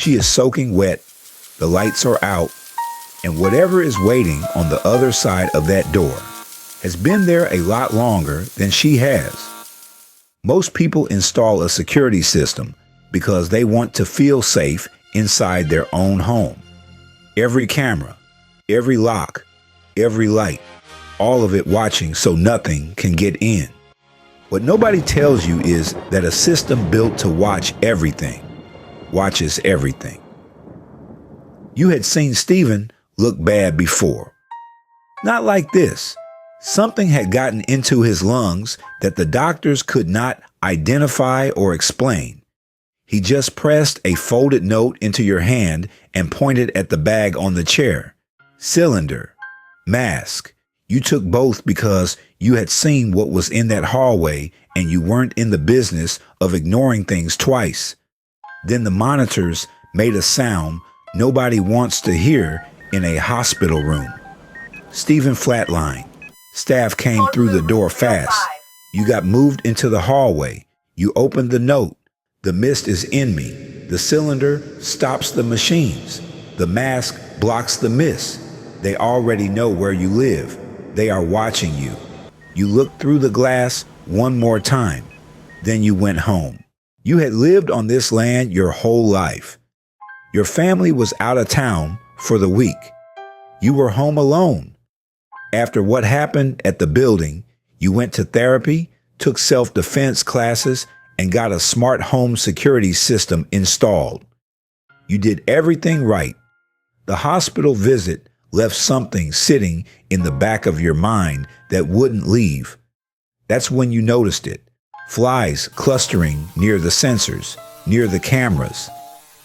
She is soaking wet, the lights are out, and whatever is waiting on the other side of that door has been there a lot longer than she has. Most people install a security system because they want to feel safe inside their own home. Every camera, every lock, every light, all of it watching so nothing can get in. What nobody tells you is that a system built to watch everything watches everything. You had seen Stephen look bad before. Not like this. Something had gotten into his lungs that the doctors could not identify or explain. He just pressed a folded note into your hand and pointed at the bag on the chair. Cylinder, mask. You took both because you had seen what was in that hallway and you weren't in the business of ignoring things twice. Then the monitors made a sound nobody wants to hear in a hospital room. Stephen flatlined. Staff came through the door fast. You got moved into the hallway. You opened the note. The mist is in me. The cylinder stops the machines. The mask blocks the mist. They already know where you live. They are watching you. You looked through the glass one more time. Then you went home. You had lived on this land your whole life. Your family was out of town for the week. You were home alone. After what happened at the building, you went to therapy, took self-defense classes, and got a smart home security system installed. You did everything right. The hospital visit left something sitting in the back of your mind that wouldn't leave. That's when you noticed it. Flies clustering near the sensors, near the cameras,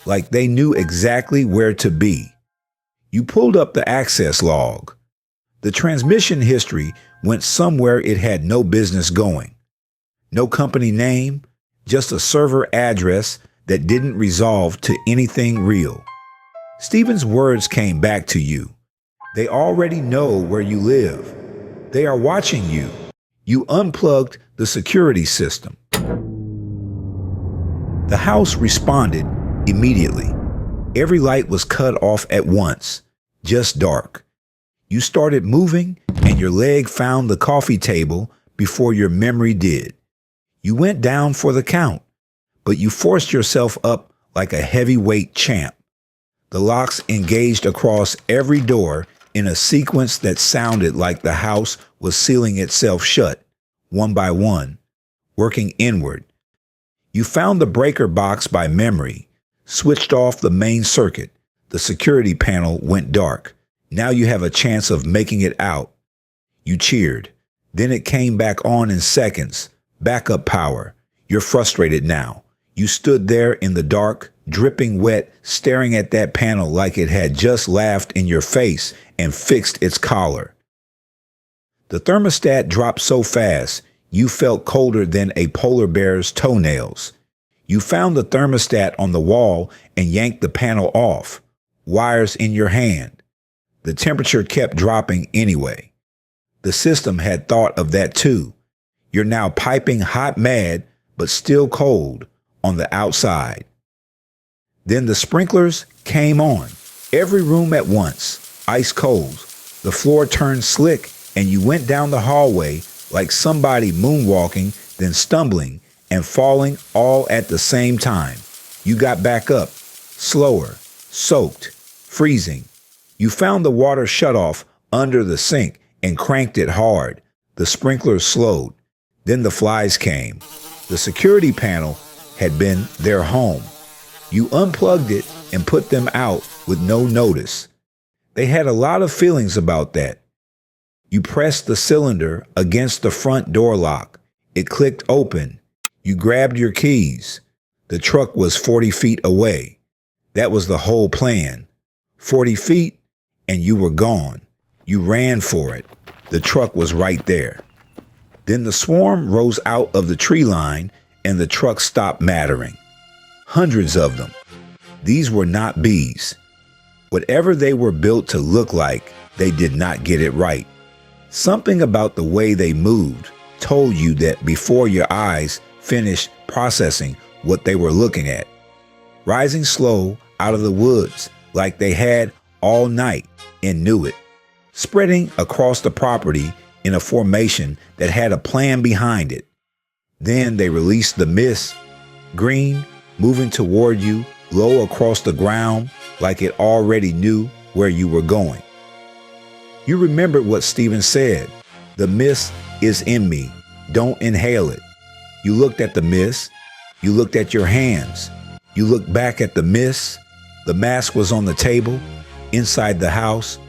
like they knew exactly where to be. You pulled up the access log. The transmission history went somewhere it had no business going. No company name, just a server address that didn't resolve to anything real. Stephen's words came back to you. They already know where you live. They are watching you. You unplugged the security system. The house responded immediately. Every light was cut off at once, just dark. You started moving and your leg found the coffee table before your memory did. You went down for the count, but you forced yourself up like a heavyweight champ. The locks engaged across every door in a sequence that sounded like the house was sealing itself shut, one by one, working inward. You found the breaker box by memory, switched off the main circuit. The security panel went dark. Now you have a chance of making it out. You cheered. Then it came back on in seconds. Backup power. You're frustrated now. You stood there in the dark, dripping wet, staring at that panel like it had just laughed in your face and fixed its collar. The thermostat dropped so fast, you felt colder than a polar bear's toenails. You found the thermostat on the wall and yanked the panel off, wires in your hand. The temperature kept dropping anyway. The system had thought of that too. You're now piping hot mad, but still cold on the outside. Then the sprinklers came on, every room at once, ice cold. The floor turned slick and you went down the hallway like somebody moonwalking, then stumbling and falling all at the same time. You got back up, slower, soaked, freezing. You found the water shutoff under the sink and cranked it hard. The sprinklers slowed. Then the flies came. The security panel had been their home. You unplugged it and put them out with no notice. They had a lot of feelings about that. You pressed the cylinder against the front door lock. It clicked open. You grabbed your keys. The truck was 40 feet away. That was the whole plan. 40 feet and you were gone. You ran for it. The truck was right there. Then the swarm rose out of the tree line and the truck stopped mattering. Hundreds of them. These were not bees. Whatever they were built to look like, they did not get it right. Something about the way they moved told you that before your eyes finished processing what they were looking at. Rising slow out of the woods like they had all night and knew it, spreading across the property in a formation that had a plan behind it. Then they released the mist, green, moving toward you, low across the ground like it already knew where you were going. You remembered what Stephen said, "The mist is in me, don't inhale it." You looked at the mist, you looked at your hands, you looked back at the mist. The mask was on the table, inside the house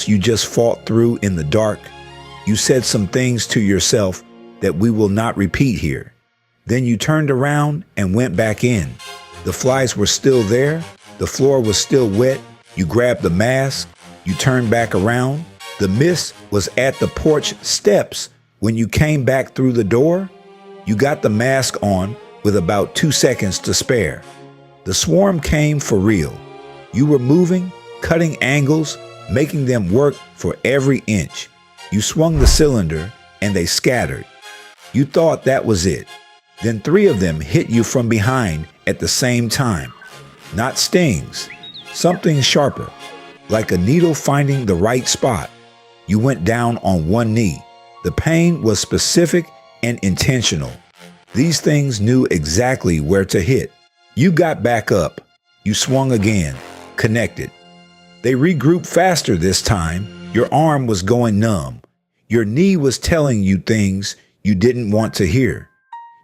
you just fought through in the dark. You said some things to yourself that we will not repeat here. Then you turned around and went back in. The flies were still there, the floor was still wet. You grabbed the mask, you turned back around. The mist was at the porch steps when you came back through the door. You got the mask on with about 2 seconds to spare. The swarm came for real. You were moving, cutting angles, making them work for every inch. You swung the cylinder and they scattered. You thought that was it. Then 3 of them hit you from behind at the same time. Not stings, something sharper, like a needle finding the right spot. You went down on one knee. The pain was specific and intentional. These things knew exactly where to hit. You got back up. You swung again, connected. They regrouped faster this time. Your arm was going numb. Your knee was telling you things you didn't want to hear.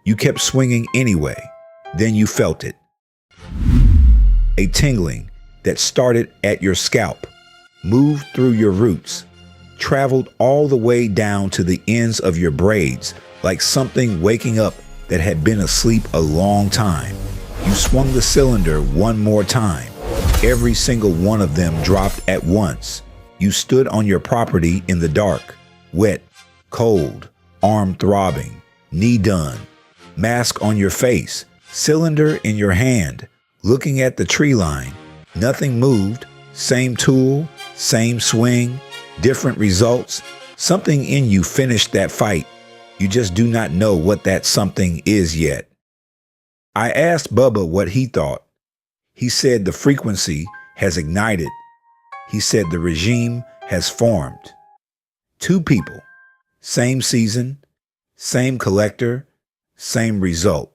You kept swinging anyway. Then you felt it. A tingling that started at your scalp, moved through your roots, traveled all the way down to the ends of your braids, like something waking up that had been asleep a long time. You swung the cylinder one more time. Every single one of them dropped at once. You stood on your property in the dark, wet, cold, arm throbbing, knee done, mask on your face, cylinder in your hand, looking at the tree line. Nothing moved, same tool, same swing, different results. Something in you finished that fight. You just do not know what that something is yet. I asked Bubba what he thought. He said the frequency has ignited. He said the regime has formed. 2 people, same season, same collector, same result.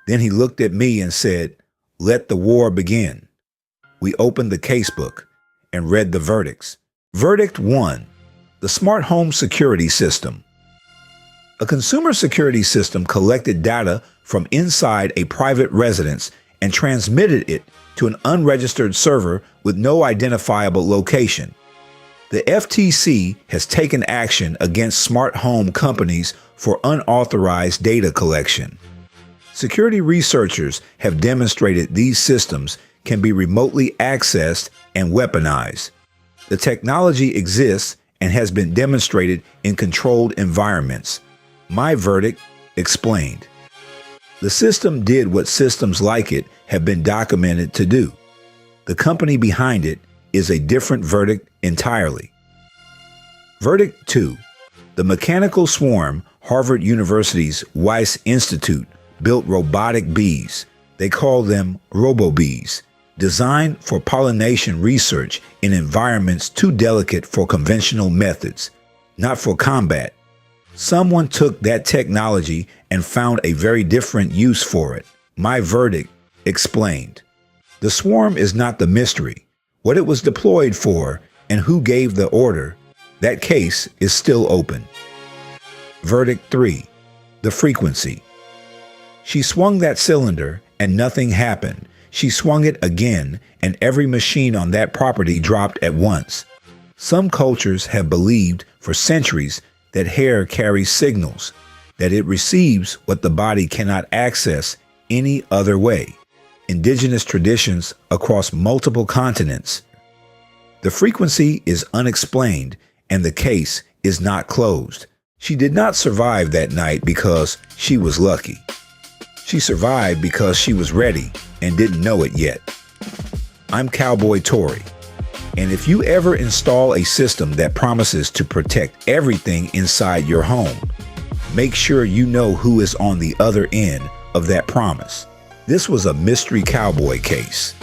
Then he looked at me and said, "Let the war begin." We opened the casebook and read the verdicts. Verdict 1, the smart home security system. A consumer security system collected data from inside a private residence and transmitted it to an unregistered server with no identifiable location. The FTC has taken action against smart home companies for unauthorized data collection. Security researchers have demonstrated these systems can be remotely accessed and weaponized. The technology exists and has been demonstrated in controlled environments. My verdict, explained. The system did what systems like it have been documented to do. The company behind it is a different verdict entirely. Verdict 2. The mechanical swarm, Harvard University's Weiss Institute, built robotic bees. They call them robo-bees, designed for pollination research in environments too delicate for conventional methods, not for combat. Someone took that technology and found a very different use for it. My verdict, explained. The swarm is not the mystery. What it was deployed for and who gave the order, that case is still open. Verdict 3. The frequency. She swung that cylinder and nothing happened. She swung it again and every machine on that property dropped at once. Some cultures have believed for centuries that hair carries signals, that it receives what the body cannot access any other way. Indigenous traditions across multiple continents. The frequency is unexplained and the case is not closed. She did not survive that night because she was lucky. She survived because she was ready and didn't know it yet. I'm Cowboy Tory. And if you ever install a system that promises to protect everything inside your home, make sure you know who is on the other end of that promise. This was a Mystery Cowboy case.